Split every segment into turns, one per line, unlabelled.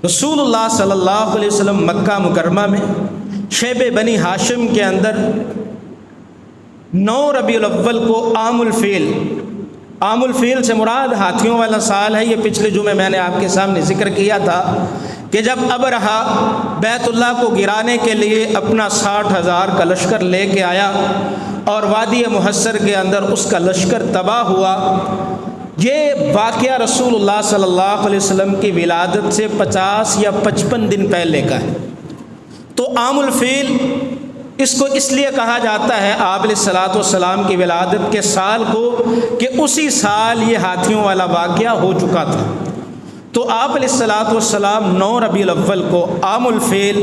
رسول اللہ صلی اللہ علیہ وسلم مکہ مکرمہ میں شیب بنی ہاشم کے اندر 9 ربیع الاول کو عام الفیل سے مراد ہاتھیوں والا سال ہے۔ یہ پچھلے جمعے میں نے آپ کے سامنے ذکر کیا تھا کہ جب ابرہہ بیت اللہ کو گرانے کے لیے اپنا 60,000 کا لشکر لے کے آیا اور وادی محصر کے اندر اس کا لشکر تباہ ہوا، یہ واقعہ رسول اللہ صلی اللہ علیہ وسلم کی ولادت سے 50 یا 55 دن پہلے کا ہے۔ تو عام الفیل اس کو اس لیے کہا جاتا ہے آپ علیہ الصلوۃ والسلام کی ولادت کے سال کو کہ اسی سال یہ ہاتھیوں والا واقعہ ہو چکا تھا۔ تو آپ علیہ الصلوۃ والسلام 9 ربیع الاول کو عام الفیل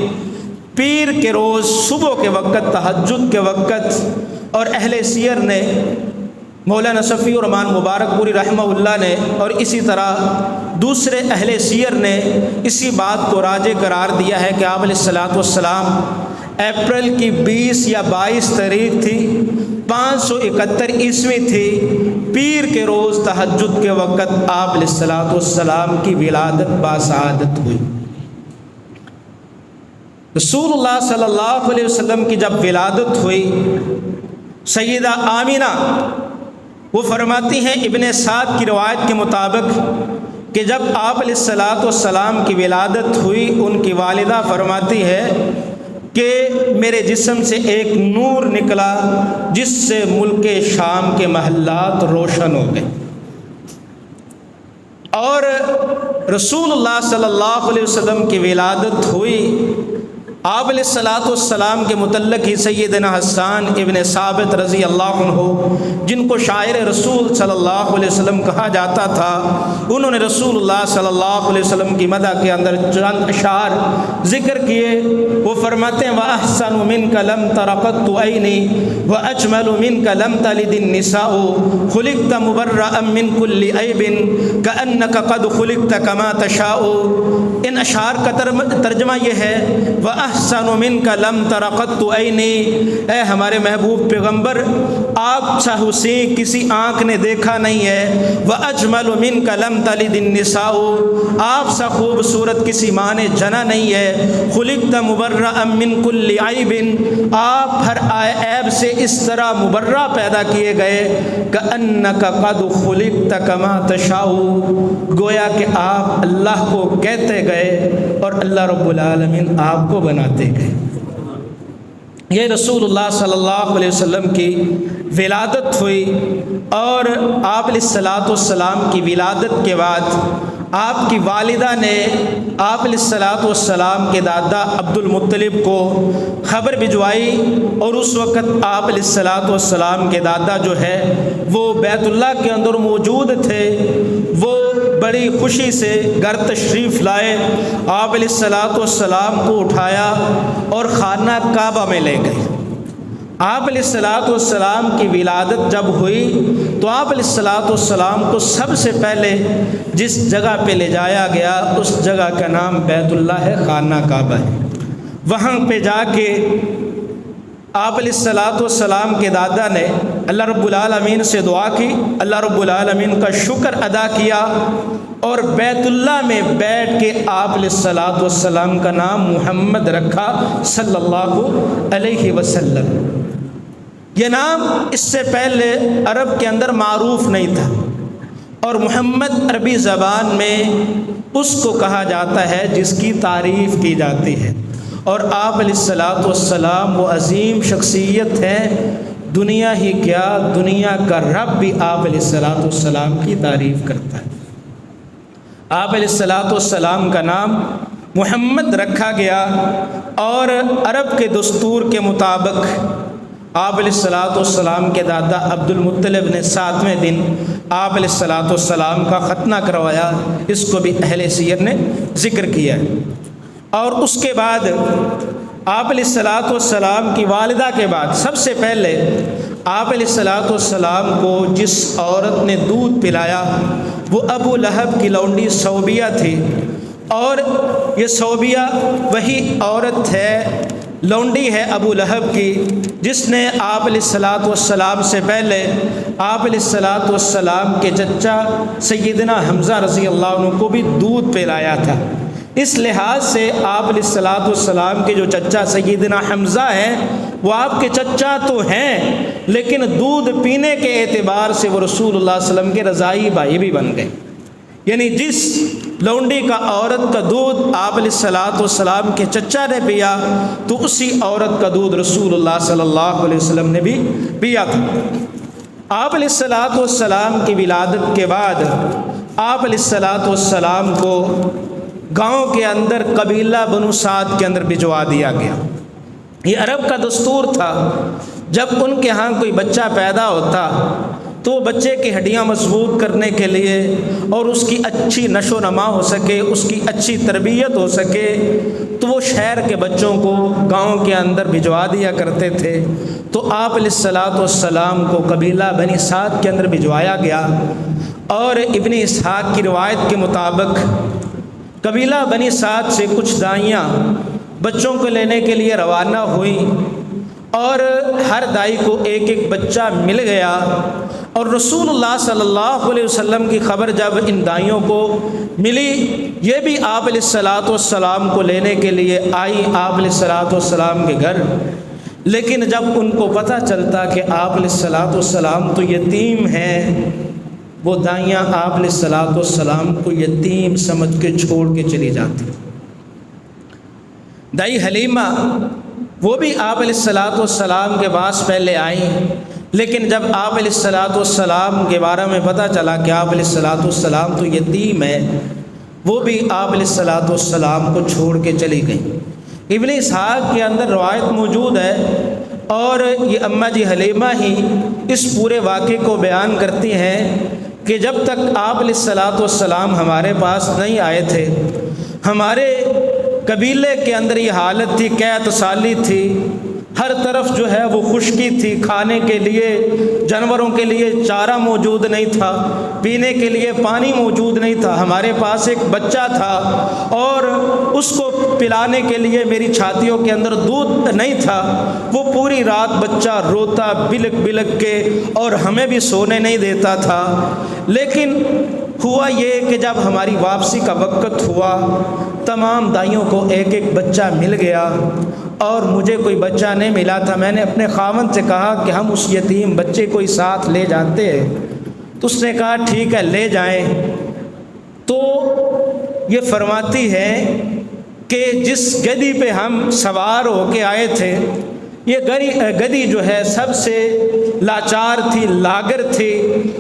پیر کے روز صبح کے وقت، تہجد کے وقت، اور اہل سیر نے مولانا صفی الرحمن مبارک پوری رحمہ اللہ نے اور اسی طرح دوسرے اہل سیر نے اسی بات کو راجح قرار دیا ہے کہ آپ علیہ الصلوۃ والسلام اپریل کی 20 یا 22 تاریخ تھی، 571 عیسوی تھی، پیر کے روز تہجد کے وقت آپ علیہ الصلوۃ والسلام کی ولادت باسعادت ہوئی۔ رسول اللہ صلی اللہ علیہ وسلم کی جب ولادت ہوئی، سیدہ آمینہ وہ فرماتی ہیں ابن سعد کی روایت کے مطابق کہ جب آپ علیہ الصلوۃ والسلام کی ولادت ہوئی، ان کی والدہ فرماتی ہے کہ میرے جسم سے ایک نور نکلا جس سے ملک شام کے محلات روشن ہو گئے۔ اور رسول اللہ صلی اللہ علیہ وسلم کی ولادت ہوئی، آپ علیہ الصلوۃ والسلام کے متعلق ہی سیدنا حسان ابن ثابت رضی اللہ عنہ، جن کو شاعر رسول صلی اللہ علیہ وسلم کہا جاتا تھا، انہوں نے رسول اللہ صلی اللہ علیہ وسلم کی مدح کے اندر چند اشعار ذکر کیے۔ وہ فرماتے ہیں وَأَحْسَنُ مِنْكَ لَمْ تَرَ قَطُّ عَيْنِي وَأَجْمَلُ مِنْكَ لَمْ تَلِدِ النِّسَاءُ خُلِقْتَ مُبَرَّأً مِنْ كُلِّ عَيْبٍ كَأَنَّكَ قَدْ خُلِقْتَ كَمَا تَشَاءُ۔ ان اشعار کا ترجمہ یہ ہے وَأَحْسَنُ مِنْكَ لَمْ تَرَ قَطُّ عَيْنِي، اے ہمارے محبوب پیغمبر آپ سا حسین کسی آنکھ نے دیکھا نہیں ہے۔ وَأَجْمَلُ مِنْكَ لَمْ تَلِدِ النِّسَاءُ، آپ سا خوبصورت کسی ماں نے جنا نہیں ہے۔ خُلِقْتَ مُبَرَّأً مِنْ كُلِّ عَيْبٍ، آپ ہر عیب سے اس طرح مبرہ پیدا کیے گئے كَأَنَّكَ قَدْ خُلِقْتَ كَمَا تَشَاءُ، گویا کہ آپ اللہ کو کہتے گئے اور اللہ رب العالمین آپ کو بناتے گئے۔ یہ رسول اللہ صلی اللہ علیہ وسلم کی ولادت ہوئی، اور آپ علیہ الصلوۃ والسلام کی ولادت کے بعد آپ کی والدہ نے آپ علیہ الصلوۃ والسلام کے دادا عبد المطلب کو خبر بھجوائی، اور اس وقت آپ علیہ الصلوۃ والسلام کے دادا جو ہے وہ بیت اللہ کے اندر موجود تھے۔ وہ بڑی خوشی سے گھر تشریف لائے، آپ علیہ الصلوۃ والسلام کو اٹھایا اور خانہ کعبہ میں لے گئے۔ آپ علیہ الصلوۃ والسلام کی ولادت جب ہوئی تو آپ علیہ الصلوۃ والسلام کو سب سے پہلے جس جگہ پہ لے جایا گیا اس جگہ کا نام بیت اللہ ہے، خانہ کعبہ ہے۔ وہاں پہ جا کے آپ علیہ الصلوۃ والسلام کے دادا نے اللہ رب العالمین سے دعا کی، اللہ رب العالمین کا شکر ادا کیا، اور بیت اللہ میں بیٹھ کے آپ علیہ الصلوۃ والسلام کا نام محمد رکھا صلی اللہ علیہ وسلم۔ یہ نام اس سے پہلے عرب کے اندر معروف نہیں تھا، اور محمد عربی زبان میں اس کو کہا جاتا ہے جس کی تعریف کی جاتی ہے، اور آپ علیہ الصلوۃ والسلام وہ عظیم شخصیت ہیں، دنیا ہی کیا دنیا کا رب بھی آپ علیہ الصلوۃ والسلام کی تعریف کرتا ہے۔ آپ علیہ الصلوۃ والسلام کا نام محمد رکھا گیا، اور عرب کے دستور کے مطابق آپ علیہ الصلوۃ والسلام کے دادا عبد المطلب نے 7ویں دن آپ علیہ الصلوۃ والسلام کا ختنہ کروایا، اس کو بھی اہل سیر نے ذکر کیا ہے۔ اور اس کے بعد آپ علیہ الصلوۃ والسلام کی والدہ کے بعد سب سے پہلے آپ علیہ الصلوۃ والسلام کو جس عورت نے دودھ پلایا وہ ابو لہب کی لونڈی صوبیہ تھی، اور یہ صوبیہ وہی عورت ہے، لونڈی ہے ابو لہب کی، جس نے آپ علیہ الصلوۃ والسلام سے پہلے آپ علیہ الصلوۃ والسلام کے چچا سیدنا حمزہ رضی اللہ عنہ کو بھی دودھ پلایا تھا۔ اس لحاظ سے آپ علیہ الصلوۃ والسلام کے جو چچا سیدنا حمزہ ہیں وہ آپ کے چچا تو ہیں، لیکن دودھ پینے کے اعتبار سے وہ رسول اللہ صلی اللہ علیہ وسلم کے رضاعی بھائی بھی بن گئے۔ یعنی جس لونڈی کا عورت کا دودھ آپ علیہ الصلوۃ والسلام کے چچا نے پیا تو اسی عورت کا دودھ رسول اللہ صلی اللہ علیہ وسلم نے بھی پیا تھا۔ آپ علیہ الصلوۃ والسلام کی ولادت کے بعد آپ علیہ الصلوۃ والسلام کو گاؤں کے اندر قبیلہ بنو سعد کے اندر بھجوا دیا گیا۔ یہ عرب کا دستور تھا، جب ان کے ہاں کوئی بچہ پیدا ہوتا تو بچے کی ہڈیاں مضبوط کرنے کے لیے اور اس کی اچھی نشو و نما ہو سکے، اس کی اچھی تربیت ہو سکے، تو وہ شہر کے بچوں کو گاؤں کے اندر بھجوا دیا کرتے تھے۔ تو آپ علیہ الصلوۃ والسلام کو قبیلہ بنی سعد کے اندر بھجوایا گیا، اور ابن اسحاق کی روایت کے مطابق قبیلہ بنی سعد سے کچھ دائیاں بچوں کو لینے کے لیے روانہ ہوئیں، اور ہر دائی کو ایک ایک بچہ مل گیا۔ اور رسول اللہ صلی اللہ علیہ وسلم کی خبر جب ان دائیوں کو ملی، یہ بھی آپ علیہ الصلوۃ والسلام کو لینے کے لیے آئی آپ علیہ الصلوۃ والسلام کے گھر، لیکن جب ان کو پتہ چلتا کہ آپ علیہ الصلوۃ والسلام تو یتیم ہیں، وہ دائیاں آپ علیہ الصلوۃ والسلام کو یتیم سمجھ کے چھوڑ کے چلی جاتی۔ دائی حلیمہ وہ بھی آپ علیہ الصلوۃ والسلام کے پاس پہلے آئیں، لیکن جب آپ علیہ الصلوۃ والسلام کے بارے میں پتہ چلا کہ آپ علیہ الصلوۃ والسلام تو یتیم ہے، وہ بھی آپ علیہ الصلوۃ والسلام کو چھوڑ کے چلی گئیں۔ ابن اسحاق کے اندر روایت موجود ہے، اور یہ اماں جی حلیمہ ہی اس پورے واقعے کو بیان کرتی ہیں کہ جب تک آپ علیہ الصلوۃ والسلام ہمارے پاس نہیں آئے تھے، ہمارے قبیلے کے اندر یہ حالت تھی، قحط سالی تھی، ہر طرف جو ہے وہ خشکی تھی، کھانے کے لیے جانوروں کے لیے چارہ موجود نہیں تھا، پینے کے لیے پانی موجود نہیں تھا۔ ہمارے پاس ایک بچہ تھا اور اس کو پلانے کے لیے میری چھاتیوں کے اندر دودھ نہیں تھا، وہ پوری رات بچہ روتا بلک بلک کے اور ہمیں بھی سونے نہیں دیتا تھا۔ لیکن ہوا یہ کہ جب ہماری واپسی کا وقت ہوا، تمام دائیوں کو ایک ایک بچہ مل گیا اور مجھے کوئی بچہ نہیں ملا تھا۔ میں نے اپنے خاوند سے کہا کہ ہم اس یتیم بچے کو ہی ساتھ لے جاتے ہیں، تو اس نے کہا ٹھیک ہے لے جائیں۔ تو یہ فرماتی ہے کہ جس گدی پہ ہم سوار ہو کے آئے تھے، یہ گدی جو ہے سب سے لاچار تھی، لاگر تھی،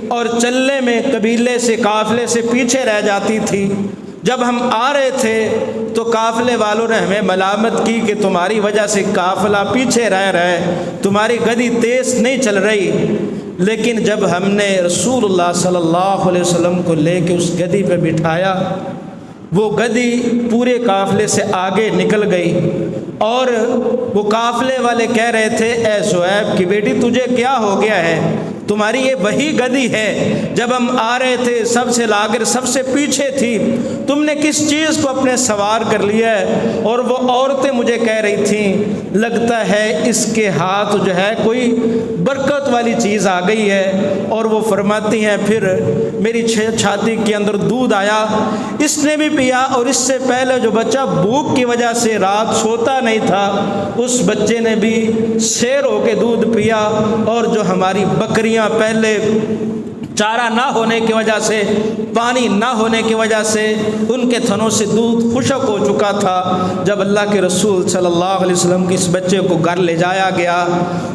اور چلنے میں قبیلے سے قافلے سے پیچھے رہ جاتی تھی۔ جب ہم آ رہے تھے تو قافلے والوں نے ہمیں ملامت کی کہ تمہاری وجہ سے قافلہ پیچھے رہ رہا ہے، تمہاری گدی تیز نہیں چل رہی۔ لیکن جب ہم نے رسول اللہ صلی اللہ علیہ وسلم کو لے کے اس گدی پہ بٹھایا، وہ گدی پورے قافلے سے آگے نکل گئی، اور وہ قافلے والے کہہ رہے تھے اے زہیب کی بیٹی تجھے کیا ہو گیا ہے، تمہاری یہ وہی گدی ہے جب ہم آ رہے تھے سب سے لاگر سب سے پیچھے تھی، تم نے کس چیز کو اپنے سوار کر لیا ہے؟ اور وہ عورتیں مجھے کہہ رہی تھیں لگتا ہے اس کے ہاتھ جو ہے کوئی برکت والی چیز آ گئی ہے۔ اور وہ فرماتی ہیں پھر میری چھاتی کے اندر دودھ آیا، اس نے بھی پیا، اور اس سے پہلے جو بچہ بھوک کی وجہ سے رات سوتا نہیں تھا اس بچے نے بھی سیر ہو کے دودھ پیا، اور جو ہماری بکریاں پہلے چارہ نہ ہونے کی وجہ سے، پانی نہ ہونے کی وجہ سے ان کے تھنوں سے دودھ خشک ہو چکا تھا، جب اللہ کے رسول صلی اللہ علیہ وسلم کے اس بچے کو گھر لے جایا گیا،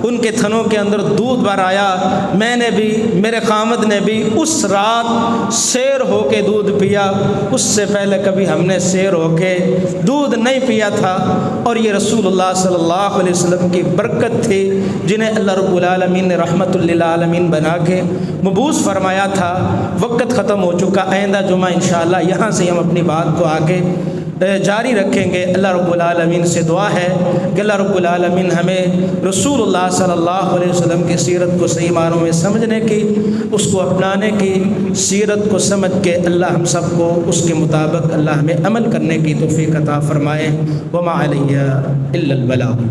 ان کے تھنوں کے اندر دودھ بھر آیا۔ میں نے بھی، میرے خامد نے بھی اس رات سیر ہو کے دودھ پیا، اس سے پہلے کبھی ہم نے سیر ہو کے دودھ نہیں پیا تھا۔ اور یہ رسول اللہ صلی اللہ علیہ وسلم کی برکت تھی، جنہیں اللہ رب العالمین نے رحمت للعالمین بنا کے مبعوث فرمایا تھا۔ وقت ختم ہو چکا، آئندہ جمعہ انشاءاللہ یہاں سے ہم اپنی بات کو آگے جاری رکھیں گے۔ اللہ رب العالمین سے دعا ہے کہ اللہ رب العالمین ہمیں رسول اللہ صلی اللہ علیہ وسلم کی سیرت کو صحیح معنوں میں سمجھنے کی، اس کو اپنانے کی، سیرت کو سمجھ کے اللہ ہم سب کو اس کے مطابق اللہ ہمیں عمل کرنے کی توفیق عطا فرمائے۔ وما علیہ الا البلاغ۔